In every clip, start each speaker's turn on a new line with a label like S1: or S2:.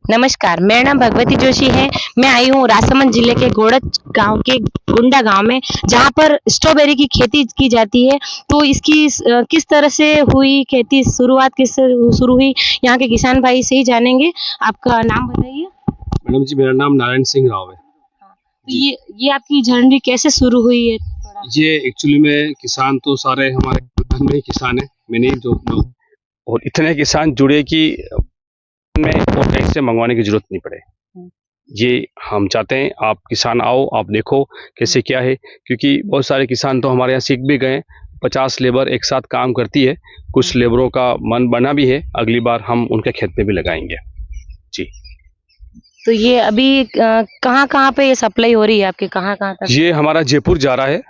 S1: नमस्कार, मेरा नाम भगवती जोशी है। मैं आई हूँ राजसमंद जिले के गोड़च गांव के गुंडा गांव में, जहां पर स्ट्रॉबेरी की खेती की जाती है। तो इसकी किस तरह से हुई खेती, शुरुआत किस शुरू हुई, यहाँ के किसान भाई से ही जानेंगे। आपका नाम बताइए।
S2: मैडम जी, मेरा नाम नारायण सिंह राव है।
S1: तो
S2: जी,
S1: ये आपकी जर्नी कैसे शुरू हुई है थोड़ा?
S2: ये एक्चुअली में किसान तो सारे हमारे खानदान में ही किसान है। मैंने जो और इतने किसान जुड़े कि में और कहीं से मंगवाने की जरूरत नहीं पड़े।
S1: हम्म,
S2: ये हम चाहते हैं, आप किसान आओ, आप देखो कैसे क्या है, क्योंकि बहुत सारे किसान तो हमारे यहाँ सीख भी गए। 50 लेबर एक साथ काम करती है। कुछ लेबरों का मन बना भी है, अगली बार हम उनके खेत में भी लगाएंगे। जी,
S1: तो ये अभी कहाँ कहाँ पे ये सप्लाई हो रही है आपके, कहाँ कहाँ तक?
S2: ये हमारा जयपुर जा रहा है।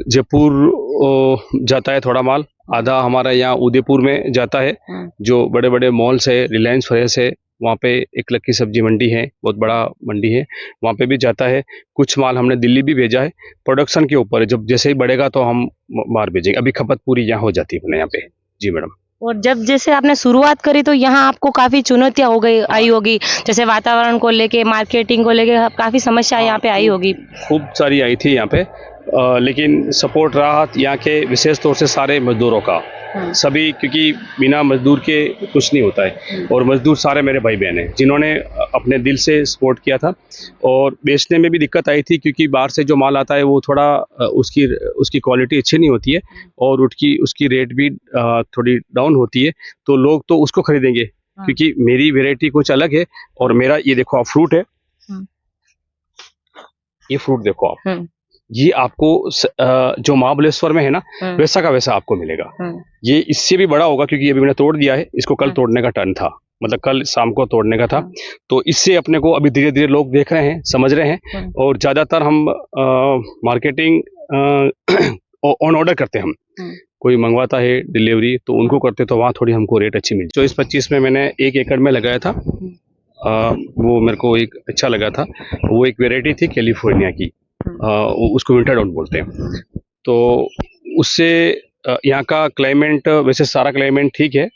S2: जयपुर जाता है थोड़ा माल, आधा हमारा यहाँ उदयपुर में जाता है। जो बड़े बड़े मॉल्स है, रिलायंस फ्रेश है, वहाँ पे एक लक्की सब्जी मंडी है, बहुत बड़ा मंडी है, वहाँ पे भी जाता है। कुछ माल हमने दिल्ली भी भेजा है। प्रोडक्शन के ऊपर है, जब जैसे ही बढ़ेगा तो हम बाहर भेजेंगे। अभी खपत पूरी यहाँ हो जाती है अपने यहाँ पे। जी मैडम।
S1: और जब जैसे आपने शुरुआत करी तो यहाँ आपको काफी चुनौतियां हो गई आई होगी, जैसे वातावरण को लेके, मार्केटिंग को लेके काफी समस्या यहाँ पे आई होगी।
S2: खूब सारी आई थी यहाँ पे, लेकिन सपोर्ट रहा यहाँ के विशेष तौर से सारे मजदूरों का। सभी, क्योंकि बिना मजदूर के कुछ नहीं होता है, और मजदूर सारे मेरे भाई बहन हैं जिन्होंने अपने दिल से सपोर्ट किया था। और बेचने में भी दिक्कत आई थी, क्योंकि बाहर से जो माल आता है वो थोड़ा उसकी क्वालिटी अच्छी नहीं होती है, और उसकी रेट भी थोड़ी डाउन होती है। तो लोग तो उसको खरीदेंगे, क्योंकि मेरी वेराइटी कुछ अलग है। और मेरा ये देखो आप फ्रूट है, ये फ्रूट देखो आप, ये आपको जो महाबलेश्वर में है ना, वैसा का वैसा आपको मिलेगा। ये इससे भी बड़ा होगा, क्योंकि अभी मैंने तोड़ दिया है इसको। कल तोड़ने का टर्न था, मतलब कल शाम को तोड़ने का था। तो इससे अपने को अभी धीरे धीरे लोग देख रहे हैं, समझ रहे हैं। और ज्यादातर हम मार्केटिंग ऑन ऑर्डर करते हैं। हम कोई मंगवाता है डिलीवरी तो उनको करते, तो वहाँ थोड़ी हमको रेट अच्छी मिलती। 24-25 में मैंने 1 एकड़ में लगाया था। वो मेरे को एक अच्छा लगा था। वो एक वेराइटी थी कैलिफोर्निया की, उसको विंटर डॉन बोलते हैं। तो उससे यहाँ का क्लाइमेट, वैसे सारा क्लाइमेट ठीक है,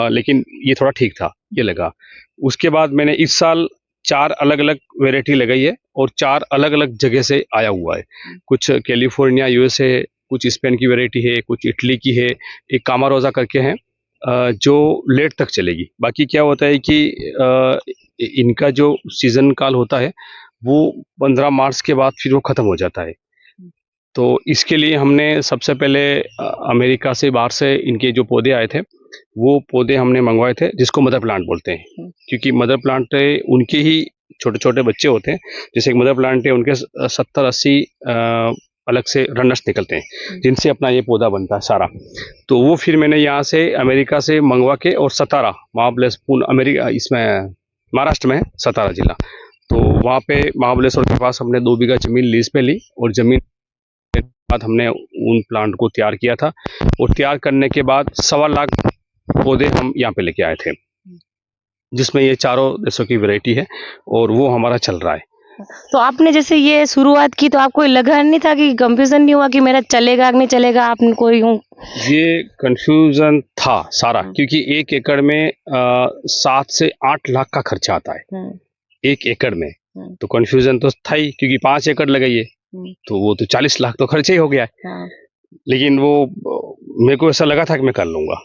S2: लेकिन ये थोड़ा ठीक था, ये लगा। उसके बाद मैंने इस साल 4 अलग अलग वेराइटी लगाई है, और 4 अलग अलग जगह से आया हुआ है। कुछ कैलिफोर्निया यूएसए, कुछ स्पेन की वेराइटी है, कुछ इटली की है, एक कामारोजा करके है, जो लेट तक चलेगी। बाकी क्या होता है कि इनका जो सीजन काल होता है वो 15 मार्च के बाद फिर वो ख़त्म हो जाता है। तो इसके लिए हमने सबसे पहले अमेरिका से, बाहर से इनके जो पौधे आए थे, वो पौधे हमने मंगवाए थे, जिसको मदर प्लांट बोलते हैं। क्योंकि मदर प्लांट उनके ही छोटे छोटे बच्चे होते हैं। जैसे एक मदर प्लांट है, उनके 70-80 अलग से रनर्स निकलते हैं, जिनसे अपना ये पौधा बनता है सारा। तो वो फिर मैंने यहाँ से अमेरिका से मंगवा के, और सतारा महाबलेश्वर, अमेरिका इसमें महाराष्ट्र में है सतारा जिला। तो वहाँ पे महाबलेश्वर के पास हमने 2 बीघा जमीन लीज पे ली, और जमीन के बाद हमने उन प्लांट को तैयार किया था। और तैयार करने के बाद 1.25 लाख पौधे हम यहाँ पे लेके आए थे, जिसमें ये चारों देशों की वैरायटी है, और वो हमारा चल रहा है।
S1: तो आपने जैसे ये शुरुआत की तो आपको लगा नहीं था, कि कंफ्यूजन नहीं हुआ कि मेरा चलेगा कि नहीं चलेगा? आपने कोई
S2: ये कंफ्यूजन था सारा, क्योंकि 1 एकड़ में 7 से 8 लाख का खर्चा आता है 1 एकड़ में। तो कंफ्यूजन तो था ही, क्योंकि 5 एकड़ लगाइए तो वो तो 40 लाख तो खर्चा ही हो गया है। लेकिन वो मेरे को ऐसा लगा था कि मैं कर लूंगा,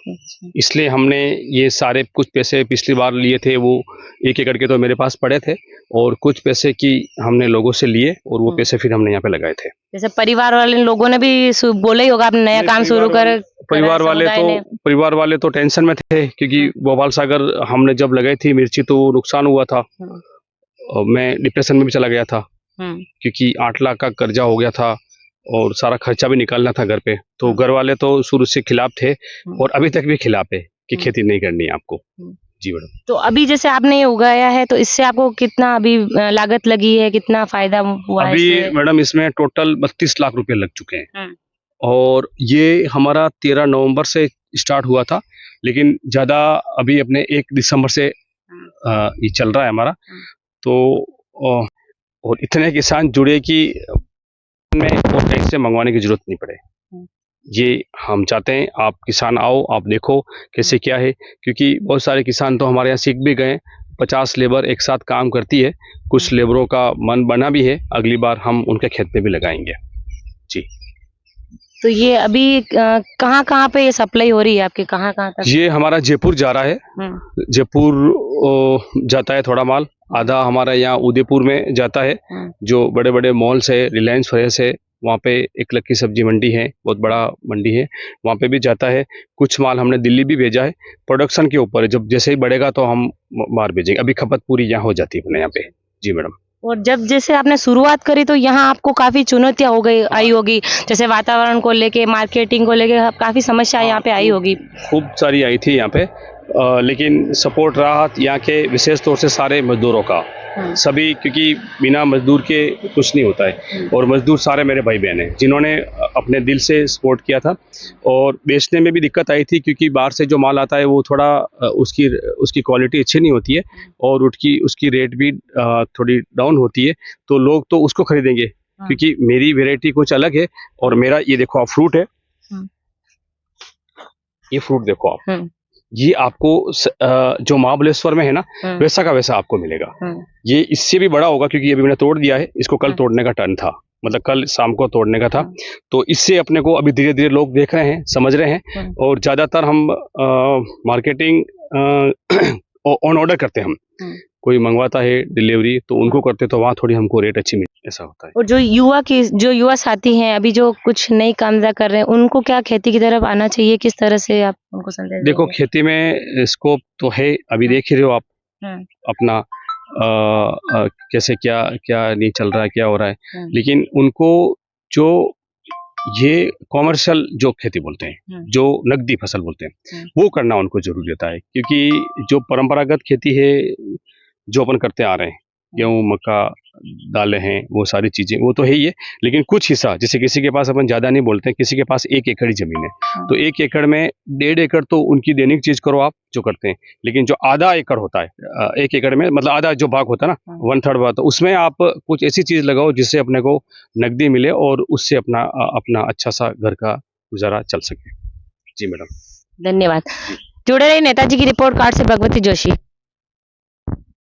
S2: इसलिए हमने ये सारे कुछ पैसे पिछली बार लिए थे, वो 1 एकड़ के तो मेरे पास पड़े थे, और कुछ पैसे की हमने लोगों से लिए, और वो पैसे फिर हमने यहाँ पे लगाए थे।
S1: जैसे परिवार वाले लोगों ने भी बोला ही होगा आपने नया काम शुरू कर।
S2: परिवार वाले तो टेंशन में थे, क्योंकि भोपाल सागर हमने जब लगाई थी मिर्ची तो नुकसान हुआ था। और मैं डिप्रेशन में भी चला गया था, क्योंकि 8 लाख का कर्जा हो गया था, और सारा खर्चा भी निकालना था घर पे। तो घर वाले तो शुरू से खिलाफ थे, और अभी तक भी खिलाफ है कि खेती नहीं करनी है आपको। जी मैडम।
S1: तो अभी जैसे आपने ये उगाया है, तो इससे आपको कितना अभी लागत लगी है, कितना फायदा हुआ है?
S2: अभी मैडम इसमें टोटल 32 लाख रुपए लग चुके हैं। और ये हमारा 13 नवंबर से स्टार्ट हुआ था, लेकिन ज्यादा अभी अपने 1 दिसंबर से ये चल रहा है हमारा। तो और इतने किसान जुड़े कि में और कहीं से मंगवाने की जरूरत नहीं पड़े। ये हम चाहते हैं, आप किसान आओ, आप देखो कैसे क्या है, क्योंकि बहुत सारे किसान तो हमारे यहाँ सीख भी गए। 50 लेबर एक साथ काम करती है। कुछ लेबरों का मन बना भी है, अगली बार हम उनके खेत पे भी लगाएंगे जी।
S1: तो ये अभी कहाँ कहाँ पे ये सप्लाई हो रही है आपके, कहाँ कहाँ तक?
S2: ये हमारा जयपुर जा रहा है, जयपुर जाता है थोड़ा माल, आधा हमारा यहाँ उदयपुर में जाता है। जो बड़े बड़े मॉल्स है, रिलायंस फ्रेश है, वहाँ पे एक लक्की सब्जी मंडी है, बहुत बड़ा मंडी है, वहाँ पे भी जाता है। कुछ माल हमने दिल्ली भी भेजा है। प्रोडक्शन के ऊपर है, जब जैसे ही बढ़ेगा तो हम बाहर भेजेंगे। अभी खपत पूरी यहाँ हो जाती है अपने यहाँ पे जी मैडम।
S1: और जब जैसे आपने शुरुआत करी तो यहाँ आपको काफी चुनौतियां आई होगी, जैसे वातावरण को लेके, मार्केटिंग को लेके काफी समस्या यहाँ पे आई होगी।
S2: खूब सारी आई थी यहाँ पे, लेकिन सपोर्ट रहा यहाँ के विशेष तौर से सारे मजदूरों का, सभी, क्योंकि बिना मजदूर के कुछ नहीं होता है। और मजदूर सारे मेरे भाई बहन हैं जिन्होंने अपने दिल से सपोर्ट किया था। और बेचने में भी दिक्कत आई थी क्योंकि बाहर से जो माल आता है वो थोड़ा उसकी क्वालिटी अच्छी नहीं होती है और उसकी रेट भी थोड़ी डाउन होती है। तो लोग तो उसको खरीदेंगे क्योंकि मेरी वेराइटी कुछ अलग है। और मेरा ये देखो आप फ्रूट है, ये फ्रूट देखो आप, ये आपको जो महाबलेश्वर में है ना वैसा का वैसा आपको मिलेगा। ये इससे भी बड़ा होगा क्योंकि अभी मैंने तोड़ दिया है, इसको कल तोड़ने का टर्न था, मतलब कल शाम को तोड़ने का था। तो इससे अपने को अभी धीरे धीरे लोग देख रहे हैं, समझ रहे हैं। और ज्यादातर हम मार्केटिंग ऑन ऑर्डर करते हैं। हम कोई मंगवाता है डिलीवरी तो उनको करते, तो वहाँ थोड़ी हमको रेट अच्छी मिलती, ऐसा होता है।
S1: और जो युवा साथी हैं अभी जो कुछ नई कामधा कर रहे हैं, उनको क्या खेती की तरफ आना चाहिए, किस तरह से आप उनको संदेश
S2: देखो
S1: देंगे?
S2: खेती में स्कोप तो है, अभी देख ही रहे हो आप अपना कैसे क्या क्या नहीं चल रहा है, क्या हो रहा है। लेकिन उनको जो ये कॉमर्शियल जो खेती बोलते हैं, जो नकदी फसल बोलते हैं, वो करना उनको जरूरी होता है। क्योंकि जो परंपरागत खेती है जो अपन करते आ रहे हैं, गेहूँ, मक्का, दालें हैं, वो सारी चीजें वो तो है ही है। लेकिन कुछ हिस्सा, जैसे किसी के पास, अपन ज्यादा नहीं बोलते हैं, किसी के पास 1 एकड़ ही जमीन है, तो 1 एकड़ में 1.5 एकड़ तो उनकी दैनिक चीज करो आप जो करते हैं। लेकिन जो आधा एकड़ होता है, 1 एकड़ में मतलब आधा जो भाग होता है ना, 1/3 भाग, तो उसमें आप कुछ ऐसी चीज लगाओ जिससे अपने को नकदी मिले और उससे अपना अच्छा सा घर का गुजारा चल सके जी मैडम।
S1: धन्यवाद। जुड़े रहिए नेताजी की रिपोर्ट कार्ड से भगवती जोशी।